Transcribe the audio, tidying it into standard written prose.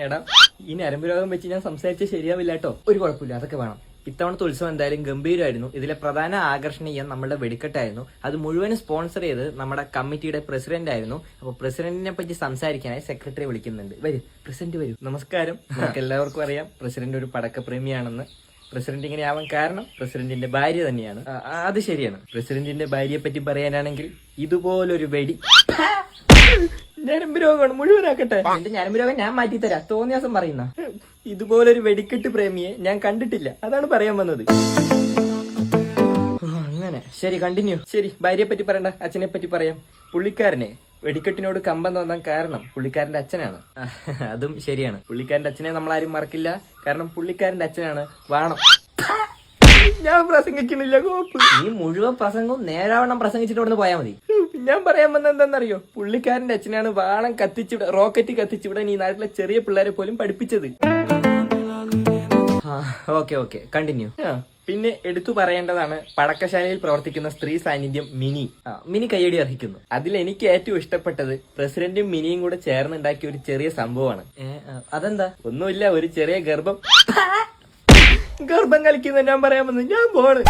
എടാ ഈ ഞരമ്പ് രോഗം വെച്ച് ഞാൻ സംസാരിച്ചാൽ ശരിയാവില്ല കേട്ടോ. ഒരു കുഴപ്പമില്ല, അതൊക്കെ വേണം. ഇത്തവണത്തെ ഉത്സവം എന്തായാലും ഗംഭീരമായിരുന്നു. ഇതിലെ പ്രധാന ആകർഷണീയം നമ്മുടെ വെടിക്കെട്ടായിരുന്നു. അത് മുഴുവനും സ്പോൺസർ ചെയ്ത് നമ്മുടെ കമ്മിറ്റിയുടെ പ്രസിഡന്റ് ആയിരുന്നു. അപ്പൊ പ്രസിഡന്റിനെ പറ്റി സംസാരിക്കാനായി സെക്രട്ടറി വിളിക്കുന്നുണ്ട്. വരൂ പ്രസിഡന്റ് വരൂ. നമസ്കാരം. നമുക്ക് എല്ലാവർക്കും അറിയാം പ്രസിഡന്റ് ഒരു പടക്കപ്രേമിയാണെന്ന്. പ്രസിഡന്റ് ഇങ്ങനെ ആവാൻ കാരണം പ്രസിഡന്റിന്റെ ഭാര്യ തന്നെയാണ്. അത് ശരിയാണ്. പ്രസിഡന്റിന്റെ ഭാര്യയെ പറ്റി പറയാനാണെങ്കിൽ ഇതുപോലൊരു വെടി ഞരമ്പ് രോഗമാണ്, മുഴുവനാക്കട്ടെ. എന്റെ ഞരമ്പ് രോഗം ഞാൻ മാറ്റിത്തരാം. തോന്നിയാസം പറയുന്ന ഇതുപോലൊരു വെടിക്കെട്ട് പ്രേമിയെ ഞാൻ കണ്ടിട്ടില്ല, അതാണ് പറയാൻ വന്നത്. അങ്ങനെ ശരി, കണ്ടിന്യൂ. ശരി, ഭാര്യയെ പറ്റി പറയണ്ട, അച്ഛനെ പറ്റി പറയാം. പുള്ളിക്കാരനെ വെടിക്കെട്ടിനോട് കമ്പം തോന്നാൻ കാരണം പുള്ളിക്കാരന്റെ അച്ഛനാണ്. അതും ശരിയാണ്. പുള്ളിക്കാരന്റെ അച്ഛനെ നമ്മളാരും മറക്കില്ല, കാരണം പുള്ളിക്കാരന്റെ അച്ഛനാണ് വാണം. ഞാൻ പ്രസംഗിക്കുന്നില്ല കോപ്പ്. നീ മുഴുവൻ പ്രസംഗവും നേരാവണ്ണം പ്രസംഗിച്ചിട്ട് ഇവിടുന്ന് പോയാൽ മതി. ഞാൻ പറയാൻ വന്നത് എന്താണെന്നറിയോ? പുള്ളിക്കാരന്റെ അച്ഛനാണ് വാണം കത്തിച്ചിവിടെ, റോക്കറ്റ് കത്തിച്ചിവിടെ ഈ നാട്ടിലെ ചെറിയ പിള്ളേരെ പോലും പഠിപ്പിച്ചത്. Okay continue. പിന്നെ എടുത്തു പറയേണ്ടതാണ് പടക്കശാലയിൽ പ്രവർത്തിക്കുന്ന സ്ത്രീ സാന്നിധ്യം മിനി കയ്യടി അർഹിക്കുന്നു. അതിൽ എനിക്ക് ഏറ്റവും ഇഷ്ടപ്പെട്ടത് പ്രസിഡന്റും മിനിയും കൂടെ ചേർന്നുണ്ടാക്കിയ ഒരു ചെറിയ സംഭവമാണ്. അതെന്താ? ഒന്നുമില്ല, ഒരു ചെറിയ ഗർഭം കളിക്കുന്ന ഞാൻ പറയാൻ വന്നു. ഞാൻ പോണ്.